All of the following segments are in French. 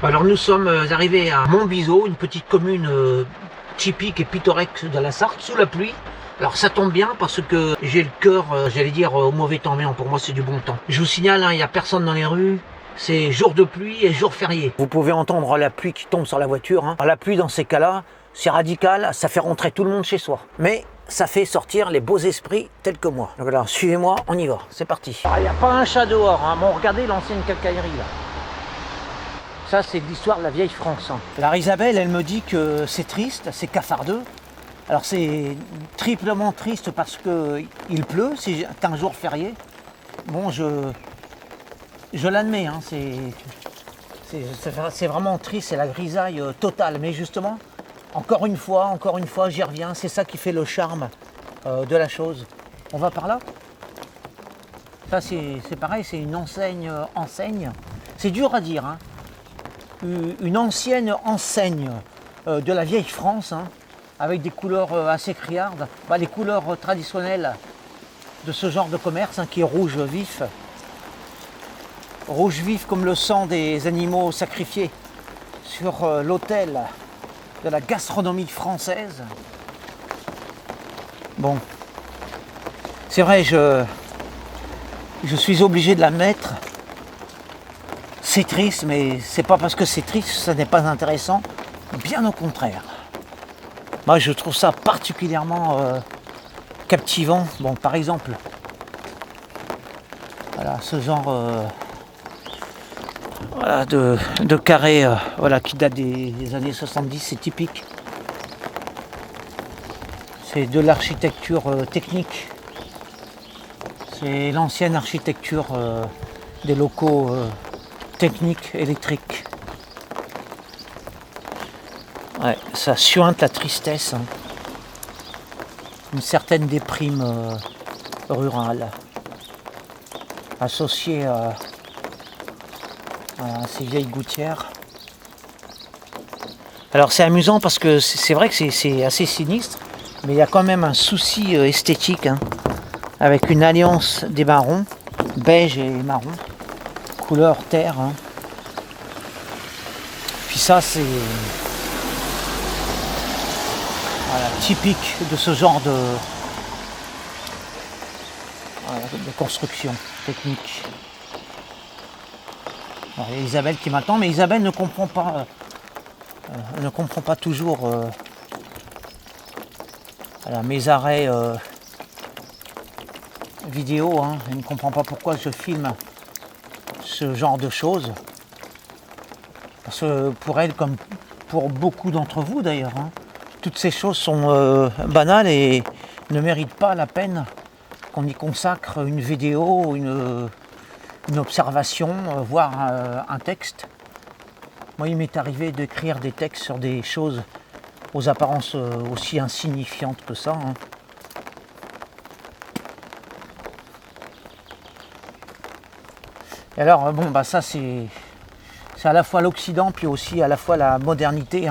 Alors nous sommes arrivés à Montbiseau, une petite commune typique et pittoresque de la Sarthe, sous la pluie. Alors ça tombe bien parce que j'ai le cœur, j'allais dire, au mauvais temps, mais non, pour moi c'est du bon temps. Je vous signale, il n'y a personne dans les rues, c'est jour de pluie et jour férié. Vous pouvez entendre la pluie qui tombe sur la voiture. Alors, la pluie dans ces cas-là, c'est radical, ça fait rentrer tout le monde chez soi. Mais ça fait sortir les beaux esprits tels que moi. Donc alors suivez-moi, on y va, c'est parti. Il n'y a pas un chat dehors, Bon, regardez l'ancienne quincaillerie là. Ça, c'est l'histoire de la vieille France. Alors Isabelle, elle me dit que c'est triste, c'est cafardeux. Alors c'est triplement triste parce qu'il pleut, c'est un jour férié. Bon, je l'admets, c'est vraiment triste, c'est la grisaille totale. Mais justement, encore une fois, j'y reviens. C'est ça qui fait le charme de la chose. On va par là. Ça, c'est pareil, c'est une enseigne. C'est dur à dire, Une ancienne enseigne de la vieille France, avec des couleurs assez criardes, les couleurs traditionnelles de ce genre de commerce, qui est rouge vif comme le sang des animaux sacrifiés sur l'autel de la gastronomie française. Bon, c'est vrai, je suis obligé de la mettre. C'est triste, mais c'est pas parce que c'est triste que ça n'est pas intéressant, bien au contraire. Moi, je trouve ça particulièrement captivant. Bon, par exemple, voilà, ce genre de carré qui date des années 70, c'est typique. C'est de l'architecture technique. C'est l'ancienne architecture des locaux technique électrique. Ouais, ça suinte la tristesse. Une certaine déprime rurale associée à ces vieilles gouttières. Alors c'est amusant parce que c'est vrai que c'est assez sinistre, mais il y a quand même un souci esthétique, avec une alliance des marrons, beige et marron. Couleur terre. Puis ça, c'est typique de ce genre de construction technique. Alors, il y a Isabelle qui m'attend, mais Isabelle ne comprend pas toujours mes arrêts vidéo. Elle ne comprend pas pourquoi je filme ce genre de choses, parce que pour elle, comme pour beaucoup d'entre vous d'ailleurs, toutes ces choses sont banales et ne méritent pas la peine qu'on y consacre une vidéo, une observation, voire un texte. Moi, il m'est arrivé d'écrire des textes sur des choses aux apparences aussi insignifiantes que ça. Et alors, ça c'est à la fois l'Occident, puis aussi à la fois la modernité.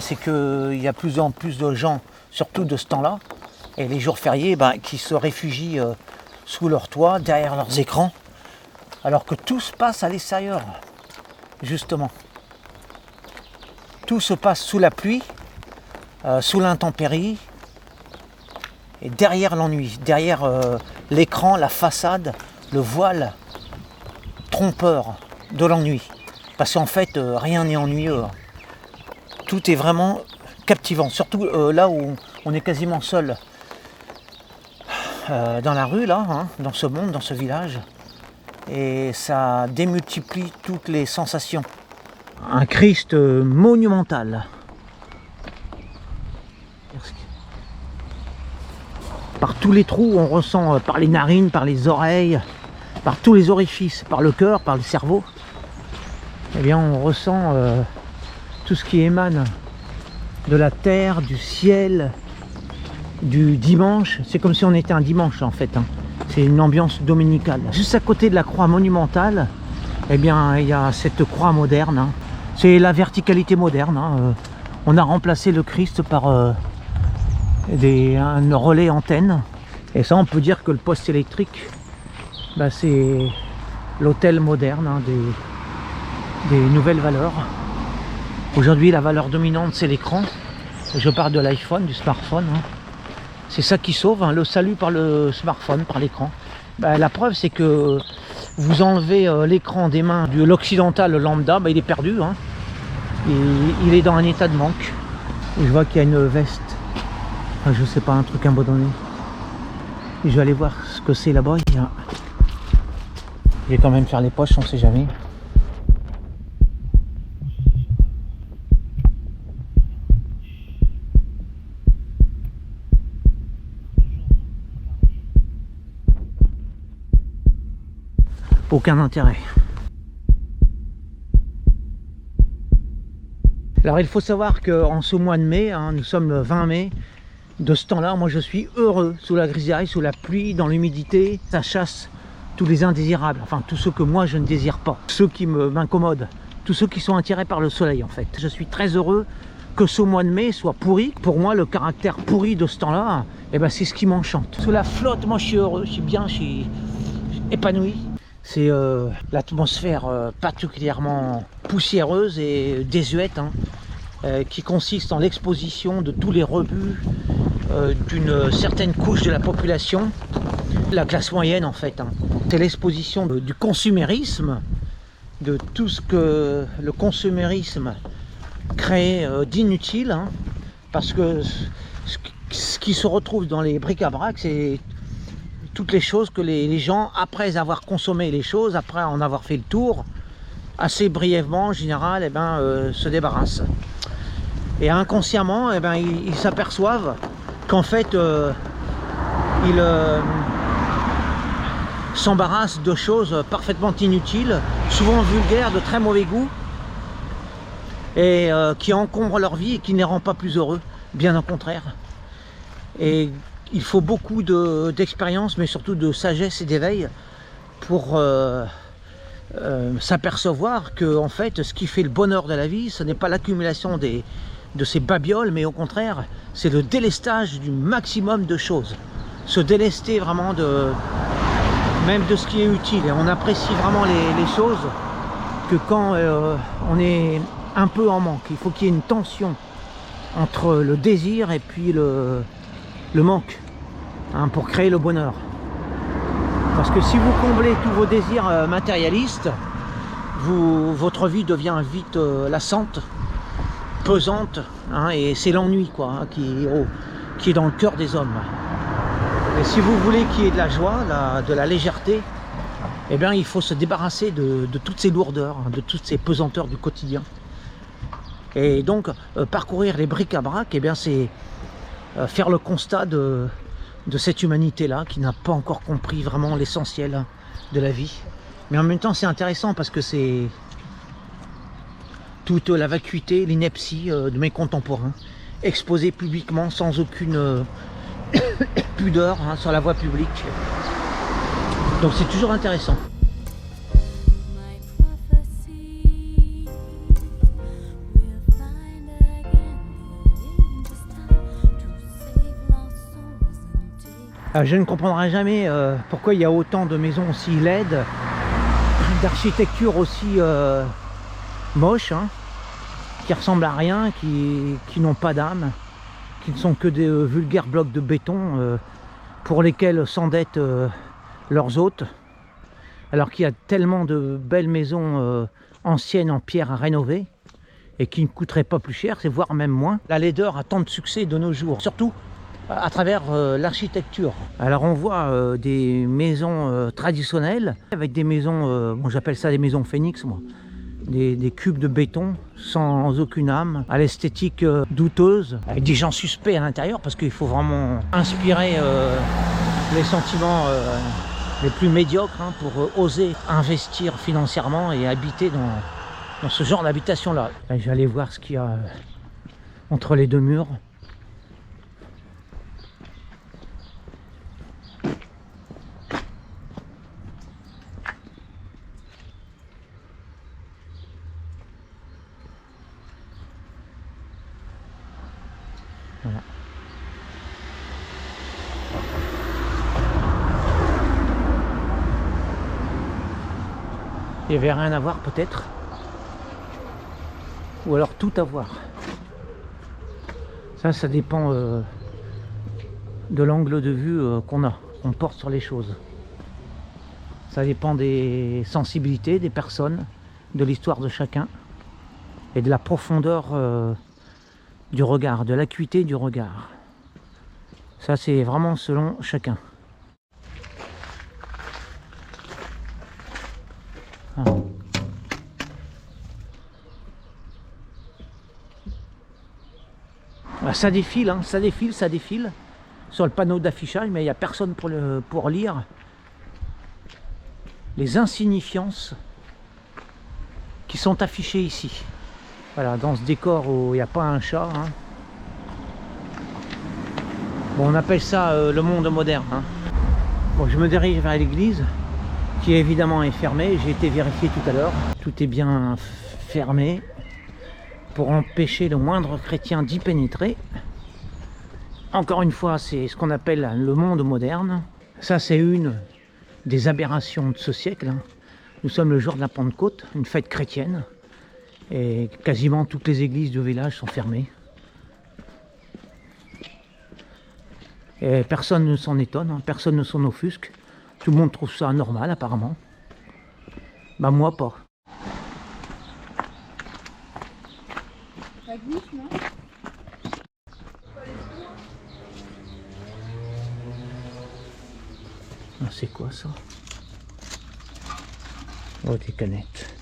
C'est qu'il y a plus en plus de gens, surtout de ce temps-là, et les jours fériés, qui se réfugient sous leur toit, derrière leurs écrans, alors que tout se passe à l'extérieur, justement. Tout se passe sous la pluie, sous l'intempérie, et derrière l'ennui, derrière l'écran, la façade, le voile trompeur de l'ennui, parce qu'en fait rien n'est ennuyeux, tout est vraiment captivant, surtout là où on est quasiment seul dans la rue là, dans ce monde, dans ce village, et ça démultiplie toutes les sensations. Un Christ monumental, par tous les trous on ressent, par les narines, par les oreilles, par tous les orifices, par le cœur, par le cerveau, on ressent tout ce qui émane de la terre, du ciel, du dimanche. C'est comme si on était un dimanche en fait. C'est une ambiance dominicale. Juste à côté de la croix monumentale, il y a cette croix moderne. C'est la verticalité moderne. On a remplacé le Christ par un relais antenne. Et ça, on peut dire que le poste électrique, c'est l'hôtel moderne des nouvelles valeurs. Aujourd'hui, la valeur dominante, c'est l'écran. Je parle de l'iPhone, du smartphone. Hein. C'est ça qui sauve, hein, le salut par le smartphone, par l'écran. Ben, la preuve, c'est que vous enlevez l'écran des mains de l'occidental lambda, ben, il est perdu. Hein. Et il est dans un état de manque. Et je vois qu'il y a une veste. Enfin, je sais pas, un truc abandonné. Et je vais aller voir ce que c'est là-bas. Je vais quand même faire les poches, on sait jamais. Aucun intérêt. Alors il faut savoir qu'en ce mois de mai, hein, nous sommes le 20 mai, de ce temps-là, moi je suis heureux, sous la grisaille, sous la pluie, dans l'humidité. Ça chasse tous les indésirables, enfin tous ceux que moi je ne désire pas, ceux qui m'incommodent, tous ceux qui sont attirés par le soleil en fait. Je suis très heureux que ce mois de mai soit pourri. Pour moi, le caractère pourri de ce temps-là, eh ben, c'est ce qui m'enchante. Sous la flotte, moi je suis heureux, je suis bien, je suis épanoui. C'est l'atmosphère particulièrement poussiéreuse et désuète, hein, qui consiste en l'exposition de tous les rebuts d'une certaine couche de la population, la classe moyenne en fait. Hein. C'est l'exposition du consumérisme, de tout ce que le consumérisme crée d'inutile, hein, parce que ce qui se retrouve dans les bric-à-brac, c'est toutes les choses que les gens, après avoir consommé les choses, après en avoir fait le tour, assez brièvement en général, eh ben, se débarrassent. Et inconsciemment, eh ben, ils s'aperçoivent qu'en fait, ils s'embarrassent de choses parfaitement inutiles, souvent vulgaires, de très mauvais goût, et qui encombrent leur vie et qui ne les rend pas plus heureux, bien au contraire. Et il faut beaucoup d'expérience, mais surtout de sagesse et d'éveil pour s'apercevoir que en fait, ce qui fait le bonheur de la vie, ce n'est pas l'accumulation de ces babioles, mais au contraire, c'est le délestage du maximum de choses. Se délester vraiment même de ce qui est utile. Et on apprécie vraiment les choses que quand on est un peu en manque. Il faut qu'il y ait une tension entre le désir et puis le manque, hein, pour créer le bonheur. Parce que si vous comblez tous vos désirs matérialistes, votre vie devient vite lassante, pesante, hein, et c'est l'ennui quoi, hein, qui est dans le cœur des hommes. Et si vous voulez qu'il y ait de la joie, de la légèreté, eh bien il faut se débarrasser de toutes ces lourdeurs, hein, de toutes ces pesanteurs du quotidien. Et donc parcourir les bric-à-brac, eh bien c'est faire le constat de cette humanité-là qui n'a pas encore compris vraiment l'essentiel de la vie. Mais en même temps, c'est intéressant parce que c'est toute la vacuité, l'ineptie de mes contemporains, exposés publiquement sans aucune pudeur, hein, sur la voie publique. Donc c'est toujours intéressant. Je ne comprendrai jamais pourquoi il y a autant de maisons aussi laides, d'architecture aussi moche, hein, qui ressemblent à rien, qui n'ont pas d'âme, qui ne sont que des vulgaires blocs de béton pour lesquels s'endettent leurs hôtes, alors qu'il y a tellement de belles maisons anciennes en pierre à rénover et qui ne coûteraient pas plus cher, c'est voire même moins. La laideur a tant de succès de nos jours, surtout à travers l'architecture. Alors on voit des maisons traditionnelles avec des maisons, bon, j'appelle ça des maisons phénix moi, des cubes de béton sans aucune âme, à l'esthétique douteuse, avec des gens suspects à l'intérieur parce qu'il faut vraiment inspirer les sentiments les plus médiocres, hein, pour oser investir financièrement et habiter dans ce genre d'habitation là. Je vais aller voir ce qu'il y a entre les deux murs. Voilà. Il n'y avait rien à voir peut-être. ou alors tout avoir. Ça dépend de l'angle de vue qu'on porte sur les choses. Ça dépend des sensibilités des personnes, de l'histoire de chacun et de la profondeur du regard, de l'acuité du regard. Ça, c'est vraiment selon chacun. Ah. Ça défile, hein, ça défile sur le panneau d'affichage, mais il n'y a personne pour lire les insignifiances qui sont affichées ici. Voilà, dans ce décor où il n'y a pas un chat. Hein. Bon, on appelle ça le monde moderne. Hein. Bon, je me dirige vers l'église, qui évidemment est fermée. J'ai été vérifié tout à l'heure. Tout est bien fermé pour empêcher le moindre chrétien d'y pénétrer. Encore une fois, c'est ce qu'on appelle le monde moderne. Ça, c'est une des aberrations de ce siècle. Hein. Nous sommes le jour de la Pentecôte, une fête chrétienne. Et quasiment toutes les églises du village sont fermées. Et personne ne s'en étonne, hein, personne ne s'en offusque. Tout le monde trouve ça normal apparemment. Bah moi pas. La gauche, non? Ah, c'est quoi ça? Oh, des canettes.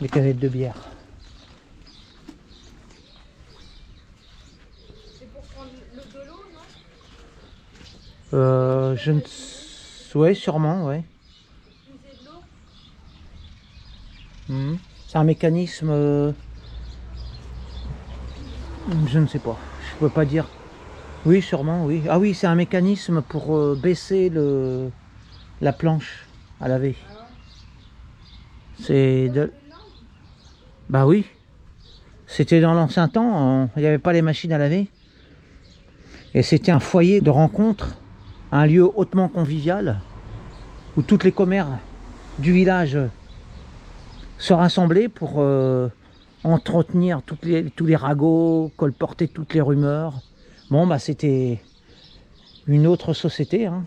Des canettes de bière. C'est pour prendre de l'eau, non? Je ne... Ouais, sûrement, ouais. Puiser de l'eau? C'est un mécanisme... Je ne sais pas. Je peux pas dire. Oui, sûrement, oui. Ah oui, c'est un mécanisme pour baisser la planche à laver. C'est de... Bah oui. C'était dans l'ancien temps, il n'y avait pas les machines à laver. Et c'était un foyer de rencontre, un lieu hautement convivial, où toutes les commères du village se rassemblaient pour entretenir tous les ragots, colporter toutes les rumeurs. Bon, bah c'était une autre société, hein.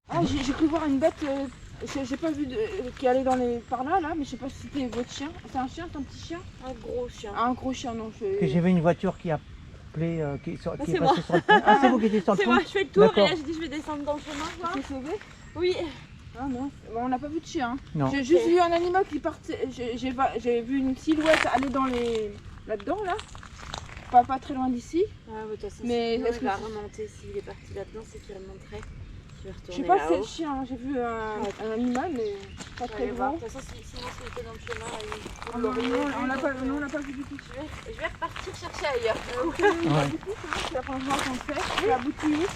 Ah, j'ai cru voir une bête, j'ai pas vu qui allait par là, mais je sais pas si c'était votre chien. C'est un chien, c'est un petit chien? Un gros chien. Un gros chien, non. Que j'ai vu une voiture qui a appelé, qui est c'est passée moi. sur le pont. Ah, c'est vous qui étiez sur le C'est pont? moi, je fais le tour et D'accord. là j'ai dit je vais descendre dans le chemin. Tu Quoi. t'es sauvé? Oui. Ah non, bon, on n'a pas vu de chien. Non. J'ai juste vu un animal qui partait, j'ai vu une silhouette aller dans là-dedans, là. Pas très loin d'ici. Ah, mais de toute façon, Mais sinon, est-ce il que va c'est- remonter s'il est parti là-dedans, c'est qu'il remonterait. Je vais Je sais retourner pas si c'est le là-haut. chien, hein. J'ai vu un animal, mais pas Je vais très aller voir. grand. De toute façon, sinon s'il était dans le chemin, Ah on non, l'aurait non, vu, on l'a donc, pas, non, on l'a pas vu du tout. je vais repartir chercher ailleurs. Ouais. Du coup, c'est la première fois qu'on le fait. C'est la boutique.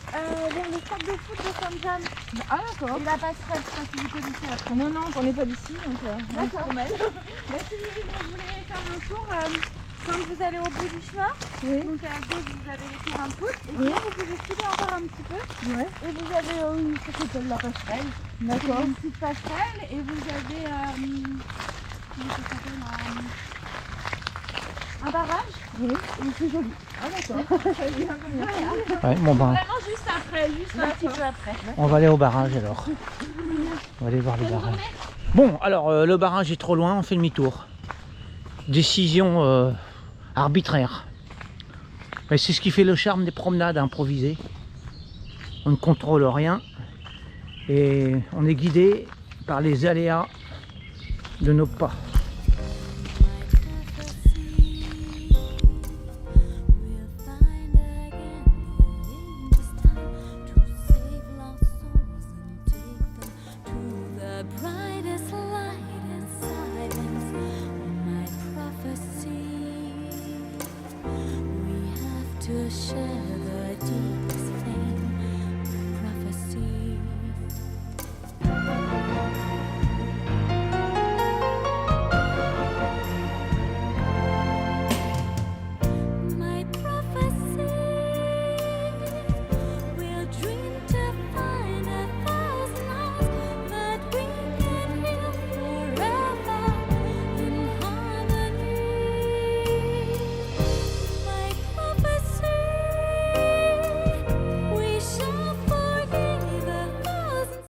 Vers le stade de foot de Saint-Jean Ah d'accord. et la passerelle, je sais pas si vous connaissez après. Non, non, on n'est pas d'ici, donc on se D'accord. promène. Si vous voulez faire le tour, quand vous allez au bout du chemin, Oui. donc à gauche vous avez les terrains de foot, et Oui. puis là vous pouvez filer encore un petit peu, Ouais. et vous avez ça s'appelle la passerelle. D'accord. C'est une petite passerelle, et vous avez comment ça s'appelle un barrage. Oui, c'est joli. Ah d'accord. Ouais, bon ben, Vraiment juste après, juste un petit peu après. on va aller au barrage alors. On va aller voir le barrage. Bon, alors le barrage est trop loin, on fait demi-tour. Décision arbitraire. Mais c'est ce qui fait le charme des promenades improvisées. On ne contrôle rien et on est guidé par les aléas de nos pas. To share